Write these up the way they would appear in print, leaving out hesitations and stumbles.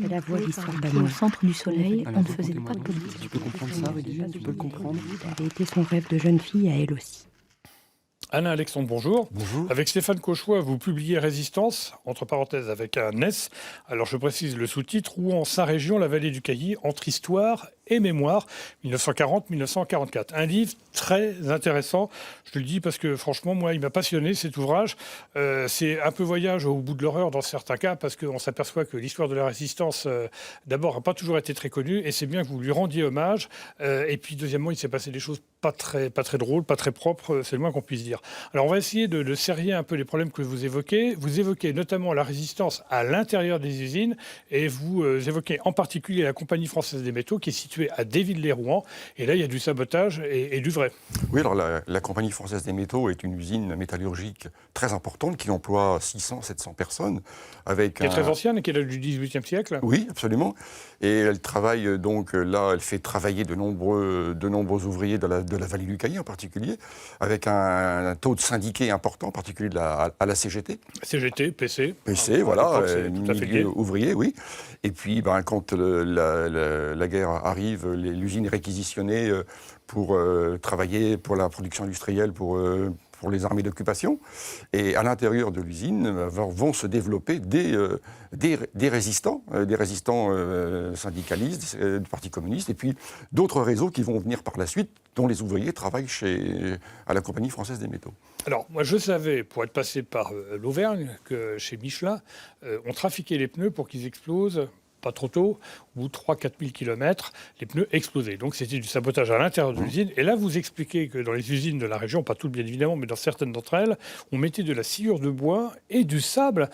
Elle avoue l'histoire d'amour. Au centre du soleil, Alors, on ne racontez-moi. faisait pas de politique. Tu peux comprendre ça, Rudy? Tu peux le comprendre? Ça avait été son rêve de jeune fille à elle aussi. Alain Alexandre, bonjour. Bonjour. Avec Stéphane Cauchois, vous publiez Résistance, entre parenthèses avec un S. Alors je précise le sous-titre, Rouen, sa région, la vallée du Cailly, entre histoire et mémoire, 1940-1944. Un livre très intéressant, je te le dis parce que franchement, moi, il m'a passionné cet ouvrage. C'est un peu voyage au bout de l'horreur dans certains cas, parce qu'on s'aperçoit que l'histoire de la résistance, d'abord, n'a pas toujours été très connue, et c'est bien que vous lui rendiez hommage. Et puis deuxièmement, il s'est passé des choses pas très drôles, pas très propres, c'est le moins qu'on puisse dire. Alors on va essayer de serrer un peu les problèmes que vous évoquez. Vous évoquez notamment la résistance à l'intérieur des usines, et vous évoquez en particulier la Compagnie française des métaux, qui est située à Déville-lès-Rouen. Et là, il y a du sabotage et du vrai. Oui, alors la Compagnie française des métaux est une usine métallurgique très importante qui emploie 600-700 personnes. Qui est très ancienne et qui est du XVIIIe siècle. Oui, absolument. Et elle travaille donc là, elle fait travailler de nombreux ouvriers de la vallée du Cailly en particulier, avec un taux de syndiqués important, en particulier à la CGT. CGT, PC. PC, voilà, tout à fait lié. Ouvrier, oui. Et puis, quand la guerre arrive, l'usine est réquisitionnée pour travailler pour la production industrielle, pour les armées d'occupation. Et à l'intérieur de l'usine vont se développer des résistants syndicalistes du Parti communiste, et puis d'autres réseaux qui vont venir par la suite, dont les ouvriers travaillent à la Compagnie française des métaux. Alors, moi, je savais, pour être passé par l'Auvergne, que chez Michelin, on trafiquait les pneus pour qu'ils explosent pas trop tôt, au bout de 3-4 000 km, les pneus explosaient. Donc c'était du sabotage à l'intérieur de l'usine. Et là, vous expliquez que dans les usines de la région, pas toutes bien évidemment, mais dans certaines d'entre elles, on mettait de la sciure de bois et du sable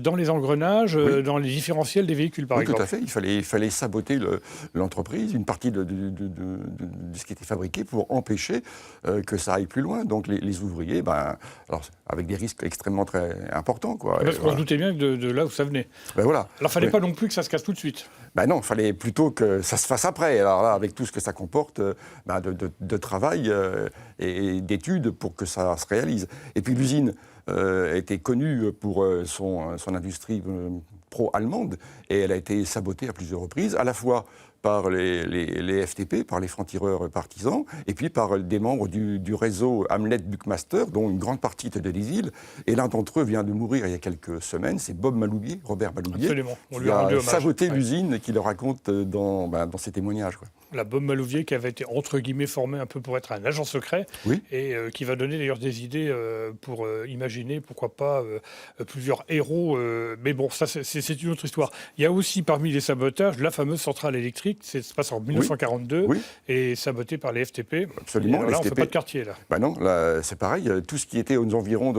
dans les engrenages, dans les différentiels des véhicules, par exemple. Tout à fait. Il fallait saboter l'entreprise, une partie de ce qui était fabriqué pour empêcher que ça aille plus loin. Donc les ouvriers, alors, avec des risques extrêmement très importants. Parce qu'on se doutait bien de là où ça venait. Voilà. Alors il ne fallait pas non plus que ça se casse tout de suite. Non, il fallait plutôt que ça se fasse après. Alors là, avec tout ce que ça comporte de travail et d'études pour que ça se réalise. Et puis l'usine était connue pour son industrie pro-allemande, et elle a été sabotée à plusieurs reprises, à la fois par les FTP, par les francs-tireurs partisans, et puis par des membres du réseau Hamlet Buckmaster, dont une grande partie était de l'île. Et l'un d'entre eux vient de mourir il y a quelques semaines, c'est Bob Maloubier, Robert Maloubier. Absolument. On lui qui a rendu a hommage. saboté l'usine, qu'il le raconte dans ses témoignages. La Bob Malouvier, qui avait été entre guillemets formé un peu pour être un agent secret, Oui. et qui va donner d'ailleurs des idées pour imaginer, pourquoi pas, plusieurs héros. Mais bon, ça c'est une autre histoire. Il y a aussi parmi les sabotages la fameuse centrale électrique, ça se passe en 1942, Oui. et sabotée par les FTP. Absolument. Et alors là, on ne fait FTP. pas de quartier, là. Non, là, c'est pareil. Tout ce qui était aux environs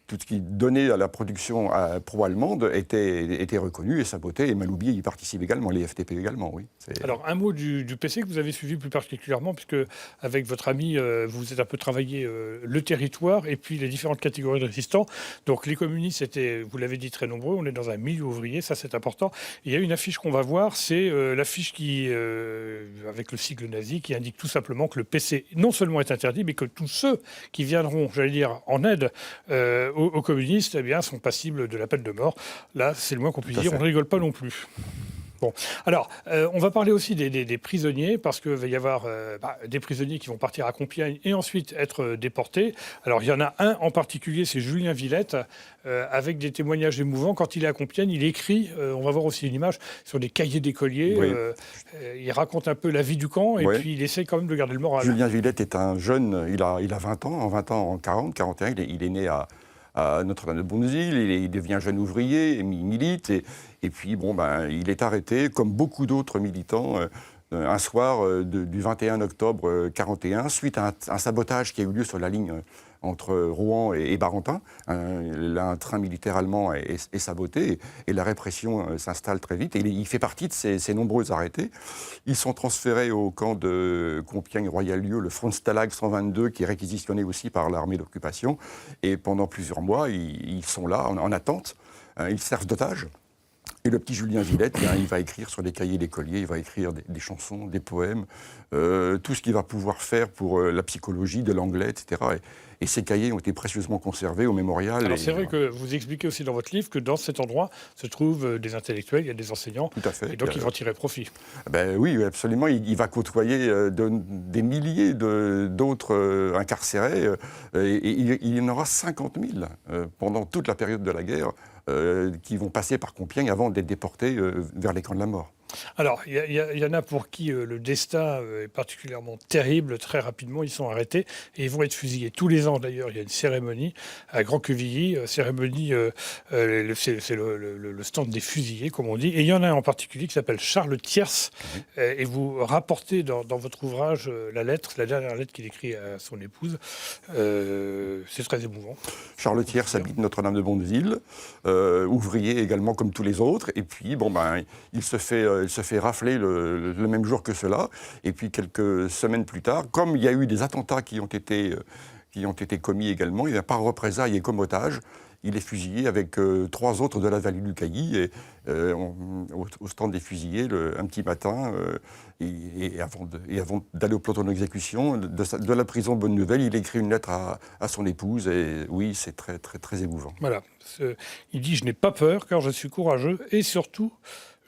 tout ce qui donnait à la production pro-allemande était reconnu et saboté. Et Maloubier y participe également, les FTP également, oui. Alors, un mot du PC que vous avez suivi plus particulièrement, puisque avec votre ami, vous êtes un peu travaillé le territoire et puis les différentes catégories de résistants. Donc, les communistes étaient, vous l'avez dit, très nombreux. On est dans un milieu ouvrier, ça c'est important. Et il y a une affiche qu'on va voir, c'est l'affiche qui, avec le sigle nazi, qui indique tout simplement que le PC non seulement est interdit, mais que tous ceux qui viendront, j'allais dire, en aide aux communistes, eh bien, sont passibles de la peine de mort. Là, c'est le moins qu'on puisse dire. On ne rigole pas non plus. Bon, alors, on va parler aussi des prisonniers, parce qu'il va y avoir des prisonniers qui vont partir à Compiègne et ensuite être déportés. Alors, il y en a un en particulier, c'est Julien Villette, avec des témoignages émouvants. Quand il est à Compiègne, il écrit, on va voir aussi une image, sur des cahiers d'écoliers. Oui. Il raconte un peu la vie du camp, et puis il essaie quand même de garder le moral. Julien Villette est un jeune, il a 20 ans, en 40, 41, il est né à Notre-Dame-de-Bonneville, il devient jeune ouvrier, il milite, et puis il est arrêté, comme beaucoup d'autres militants, un soir du 21 octobre 1941, suite à un sabotage qui a eu lieu sur la ligne entre Rouen et Barentin. Un train militaire allemand est saboté, et la répression s'installe très vite. Et il fait partie de ces nombreux arrêtés. Ils sont transférés au camp de Compiègne-Royal-Lieu, le Frontstalag 122, qui est réquisitionné aussi par l'armée d'occupation. Et pendant plusieurs mois, ils sont là en attente. Ils servent d'otages. Et le petit Julien Villette, il va écrire sur des cahiers d'écoliers, il va écrire des chansons, des poèmes, tout ce qu'il va pouvoir faire pour la psychologie, de l'anglais, etc. Et ces cahiers ont été précieusement conservés au mémorial. Alors c'est vrai que vous expliquez aussi dans votre livre que dans cet endroit se trouvent des intellectuels, il y a des enseignants, tout à fait. Et donc ils vont tirer profit. Ben oui, absolument. Il va côtoyer des milliers d'autres incarcérés. Et il y en aura 50 000 pendant toute la période de la guerre qui vont passer par Compiègne avant d'être déportés vers les camps de la mort. Alors, il y en a pour qui le destin est particulièrement terrible. Très rapidement, ils sont arrêtés et ils vont être fusillés. Tous les ans, d'ailleurs, il y a une cérémonie à Grand-Quevilly. Cérémonie, c'est le stand des fusillés, comme on dit. Et il y en a un en particulier qui s'appelle Charles Thiers. Et vous rapportez dans votre ouvrage la dernière lettre qu'il écrit à son épouse. C'est très émouvant. Charles Thiers habite Notre-Dame de Bonneville, ouvrier également comme tous les autres. Et puis, il se fait rafler le même jour que cela. Et puis, quelques semaines plus tard, comme il y a eu des attentats qui ont été commis également, il n'a pas représailles et comme otage. Il est fusillé avec 3 autres de la vallée du Cailly et, au stand des fusillés un petit matin. Et avant d'aller au peloton d'exécution de la prison de Bonne-Nouvelle, il écrit une lettre à son épouse. Et oui, c'est très, très, très émouvant. Voilà. Il dit « Je n'ai pas peur car je suis courageux et surtout...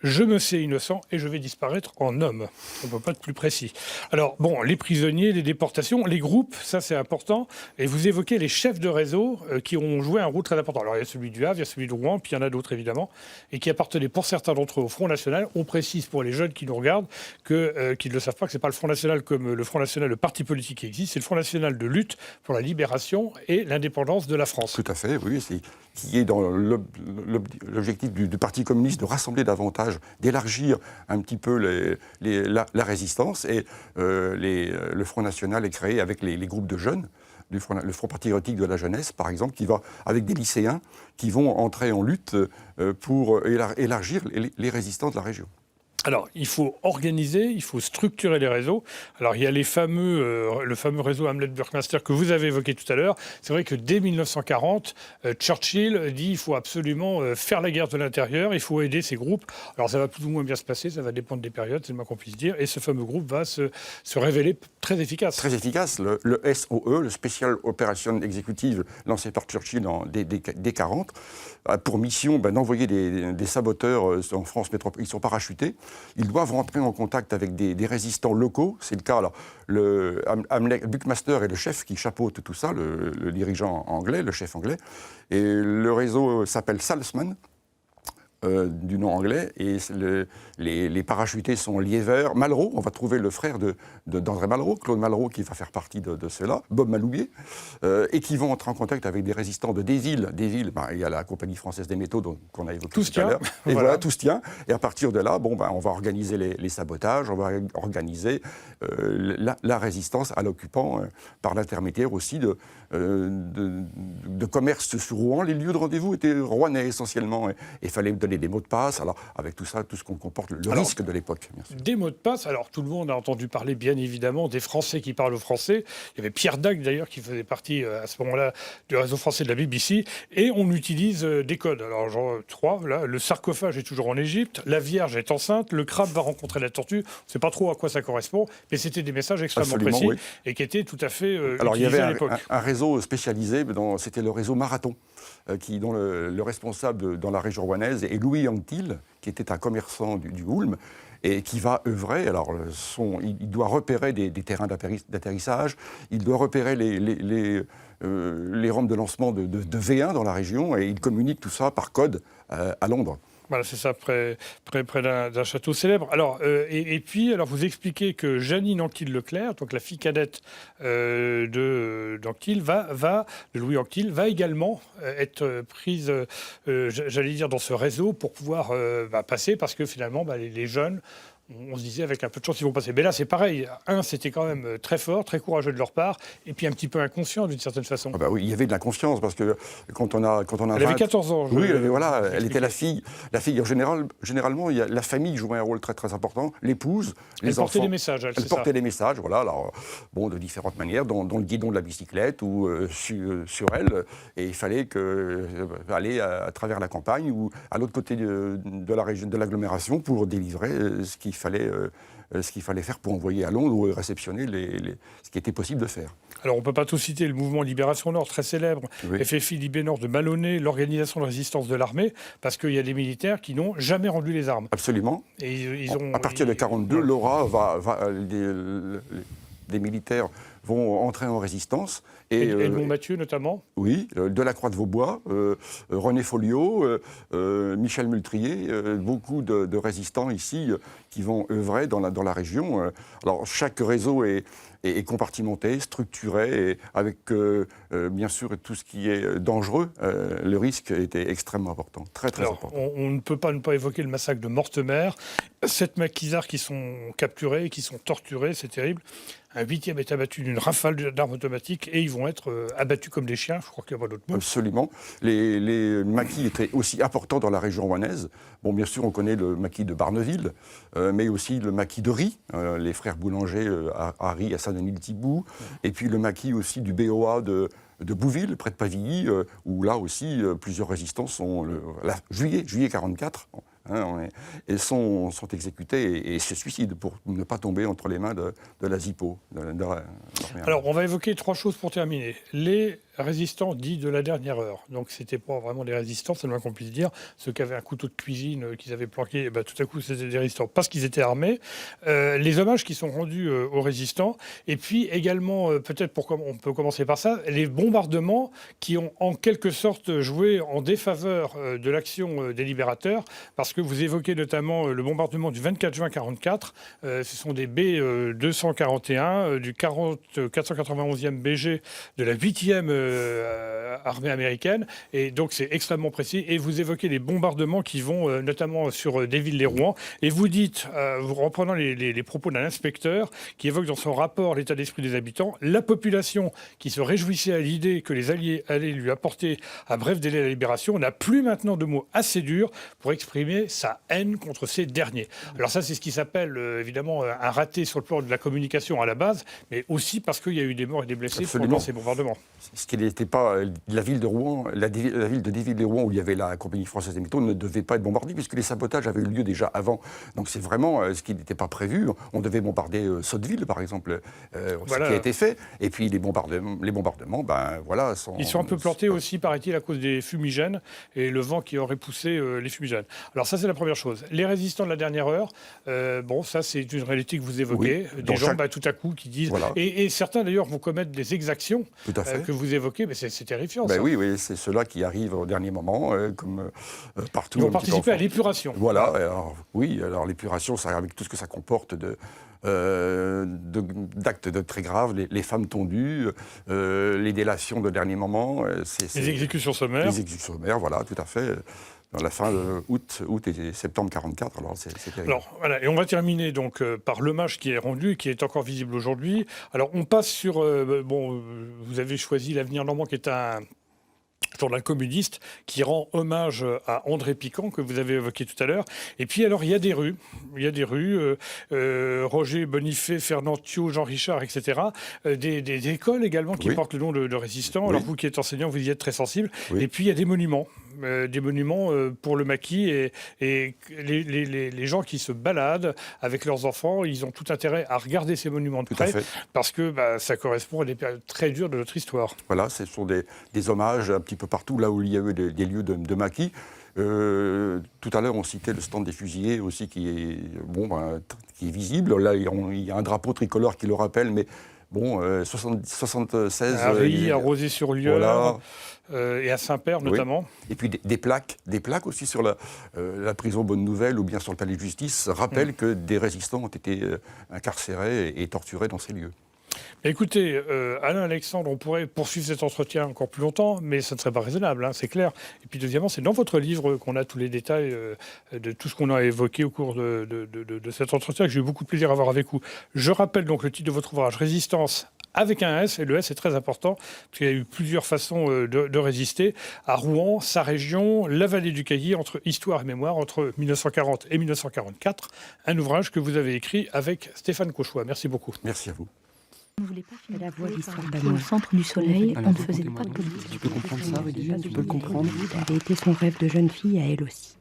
je me sais innocent et je vais disparaître en homme ». On ne peut pas être plus précis. Alors, bon, les prisonniers, les déportations, les groupes, ça c'est important. Et vous évoquez les chefs de réseau qui ont joué un rôle très important. Alors, il y a celui du Havre, il y a celui de Rouen, puis il y en a d'autres évidemment, et qui appartenaient pour certains d'entre eux au Front National. On précise pour les jeunes qui nous regardent qu'ils ne le savent pas, que ce n'est pas le Front National comme le Front National, le parti politique qui existe, c'est le Front National de lutte pour la libération et l'indépendance de la France. Tout à fait, oui. Qui est dans l'objectif du Parti communiste de rassembler davantage, d'élargir un petit peu la résistance. Et le Front National est créé avec les groupes de jeunes, le Front patriotique de la jeunesse, par exemple, qui va avec des lycéens qui vont entrer en lutte pour élargir les résistants de la région. Alors, il faut organiser, il faut structurer les réseaux. Alors, il y a le fameux réseau Hamlet-Buckminster que vous avez évoqué tout à l'heure. C'est vrai que dès 1940, Churchill dit qu'il faut absolument faire la guerre de l'intérieur, il faut aider ces groupes. Alors, ça va plus ou moins bien se passer, ça va dépendre des périodes, c'est le moins qu'on puisse dire. Et ce fameux groupe va se révéler très efficace. Très efficace. Le SOE, le Special Operation Executive, lancé par Churchill dès 1940, a pour mission d'envoyer des saboteurs en France métropolitaine. Ils sont parachutés. Ils doivent rentrer en contact avec des résistants locaux. C'est le cas, alors, le Buckminster est le chef qui chapeaute tout ça, le dirigeant anglais, le chef anglais. Et le réseau s'appelle Salzman, du nom anglais, et les parachutés sont Liévert, Malraux. On va trouver le frère d'André Malraux, Claude Malraux, qui va faire partie de cela, Bob Maloubier, et qui vont entrer en contact avec des résistants de Desvilles. Desvilles, il y a la Compagnie française des métaux qu'on a évoqué tout à l'heure. Et voilà, tout se tient. Et à partir de là, on va organiser les sabotages, on va organiser la résistance à l'occupant par l'intermédiaire aussi de commerce sur Rouen. Les lieux de rendez-vous étaient rouennais essentiellement, et il fallait donner des mots de passe, alors avec tout ça, tout ce qu'on comporte, le risque de l'époque. Des mots de passe, alors tout le monde a entendu parler bien évidemment des Français qui parlent au français. Il y avait Pierre Dac d'ailleurs qui faisait partie à ce moment-là du réseau français de la BBC, et on utilise des codes. Alors genre 3, là, le sarcophage est toujours en Égypte, la Vierge est enceinte, le crabe va rencontrer la tortue. On ne sait pas trop à quoi ça correspond, mais c'était des messages extrêmement précis, oui, et qui étaient tout à fait alors il y avait à l'époque. Un réseau spécialisé, c'était le réseau Marathon, dont le responsable dans la région rouennaise est Louis Anctil, qui était un commerçant du Houlme, et qui va œuvrer. Alors, il doit repérer des terrains d'atterrissage, il doit repérer les rampes de lancement de V1 dans la région, et il communique tout ça par code à Londres. Voilà, c'est ça, près d'un château célèbre. Alors, et puis, alors, vous expliquez que Jeannine Anquetil-Leclerc, donc la fille cadette de Louis Anquetil, va également être prise, j'allais dire, dans ce réseau pour pouvoir passer, parce que finalement, les jeunes on se disait avec un peu de chance ils vont passer. Mais là c'est pareil, c'était quand même très fort, très courageux de leur part, et puis un petit peu inconscient d'une certaine façon. Ah bah oui, il y avait de la confiance parce que quand on a Elle avait 14 ans. Oui, elle était la fille. La fille, généralement, la famille jouait un rôle très très important. L'épouse, les enfants. Elle portait des messages, elle portait des messages, voilà. Alors, bon, de différentes manières, dans le guidon de la bicyclette ou sur elle. Et il fallait aller à travers la campagne ou à l'autre côté de la région, de l'agglomération pour délivrer ce qu'il fallait faire pour envoyer à Londres ou réceptionner ce qui était possible de faire. Alors on ne peut pas tout citer, le mouvement Libération Nord, très célèbre, oui. FFI Libé Nord de Maloney, l'organisation de résistance de l'armée, parce qu'il y a des militaires qui n'ont jamais rendu les armes. Absolument. Et à partir de 1942, des militaires vont entrer en résistance. Et Edmond Mathieu notamment. Oui, Delacroix de Vaubois, René Folliot, Michel Meurtrier, beaucoup de résistants ici qui vont œuvrer dans la région. Alors chaque réseau est compartimenté, structuré, et avec bien sûr tout ce qui est dangereux. Le risque était extrêmement important, très très important. On ne peut pas ne pas évoquer le massacre de Mortemer. 7 maquisards qui sont capturés, qui sont torturés, c'est terrible. Un 8e est abattu d'une rafale d'armes automatiques et ils vont être abattus comme des chiens, je crois qu'il n'y a pas d'autre mot. Absolument. Les maquis étaient aussi importants dans la région rouennaise. Bon, bien sûr, on connaît le maquis de Barneville, mais aussi le maquis de Ry, les frères Boulanger à Ry, à Saint-Denis-le-Thibou, et puis le maquis aussi du BOA de Bouville, près de Pavilly, où là aussi plusieurs résistants sont, juillet 1944, et sont exécutés et se suicident pour ne pas tomber entre les mains de la ZIPO. Alors, on va évoquer 3 choses pour terminer. Les résistants dits de la dernière heure. Donc, c'était pas vraiment des résistants, c'est le moins qu'on puisse dire. Ceux qui avaient un couteau de cuisine qu'ils avaient planqué, tout à coup, c'était des résistants parce qu'ils étaient armés. Les hommages qui sont rendus aux résistants. Et puis, également, peut-être on peut commencer par ça, les bombardements qui ont en quelque sorte joué en défaveur de l'action des libérateurs, parce que vous évoquez notamment le bombardement du 24 juin 1944. Ce sont des B-241 du 491e BG de la 8e armée américaine. Et donc, c'est extrêmement précis. Et vous évoquez les bombardements qui vont notamment sur des villes, les Rouen. Et vous dites, vous reprenant les propos d'un inspecteur qui évoque dans son rapport l'état d'esprit des habitants, la population qui se réjouissait à l'idée que les Alliés allaient lui apporter à bref délai la libération n'a plus maintenant de mots assez durs pour exprimer sa haine contre ces derniers. Alors ça, c'est ce qui s'appelle évidemment un raté sur le plan de la communication à la base, mais aussi parce qu'il y a eu des morts et des blessés pendant ces bombardements. Ce qui n'était pas la ville de Rouen, la ville de Déville-les-Rouen où il y avait la compagnie française des métaux ne devait pas être bombardée puisque les sabotages avaient eu lieu déjà avant. Donc c'est vraiment ce qui n'était pas prévu. On devait bombarder Sotteville par exemple, ce qui a été fait. Et puis les bombardements, Ils sont un peu plantés aussi, paraît-il, à cause des fumigènes et le vent qui aurait poussé les fumigènes. Alors ça, c'est la première chose. Les résistants de la dernière heure, ça c'est une réalité que vous évoquez. Oui, des gens, tout à coup, qui disent... Voilà. Et certains, d'ailleurs, vont commettre des exactions que vous évoquez, mais c'est terrifiant, ça. Oui, c'est ceux-là qui arrivent au dernier moment, comme partout. Ils vont participer à l'épuration. Voilà, alors l'épuration, ça avec tout ce que ça comporte d'actes très graves, les femmes tondues, les délations de dernier moment. Les exécutions sommaires. Les exécutions sommaires, voilà, tout à fait. Dans la fin août et septembre 1944, alors c'est terrible. Alors voilà, et on va terminer donc par l'hommage qui est rendu et qui est encore visible aujourd'hui. Alors on passe sur vous avez choisi l'Avenir Normand, qui est un journal communiste qui rend hommage à André Piquant, que vous avez évoqué tout à l'heure. Et puis alors il y a des rues, Roger Bonifay, Fernand Thiot, Jean Richard, etc. Des écoles également qui portent le nom de résistants. Oui. Alors vous qui êtes enseignant, vous y êtes très sensible. Oui. Et puis il y a des monuments pour le maquis et les gens qui se baladent avec leurs enfants, ils ont tout intérêt à regarder ces monuments de près parce que ça correspond à des périodes très dures de notre histoire. Voilà, ce sont des hommages un petit peu partout là où il y a eu des lieux de maquis. Tout à l'heure, on citait le stand des fusillés aussi qui est visible. Là, il y a un drapeau tricolore qui le rappelle, mais 76... À Ry, à Rozay-sur-Lieure, voilà. Et à Saint-Père notamment. Et puis des plaques aussi sur la prison Bonne Nouvelle ou bien sur le palais de justice rappellent que des résistants ont été incarcérés et torturés dans ces lieux. Écoutez, Alain Alexandre, on pourrait poursuivre cet entretien encore plus longtemps, mais ça ne serait pas raisonnable, hein, c'est clair. Et puis deuxièmement, c'est dans votre livre qu'on a tous les détails de tout ce qu'on a évoqué au cours de cet entretien que j'ai eu beaucoup de plaisir à avoir avec vous. Je rappelle donc le titre de votre ouvrage, Résistance avec un S, et le S est très important, parce qu'il y a eu plusieurs façons de résister, à Rouen, sa région, la vallée du Cailly, entre histoire et mémoire, entre 1940 et 1944, un ouvrage que vous avez écrit avec Stéphane Cauchois. Merci beaucoup. Merci à vous. On ne voulait pas finir la voix l'histoire Au d'amour. centre du soleil, Alors, on ne faisait racontez-moi. pas de politique. Tu peux comprendre ça, Rudy? Tu peux le comprendre? avait été son rêve de jeune fille à elle aussi.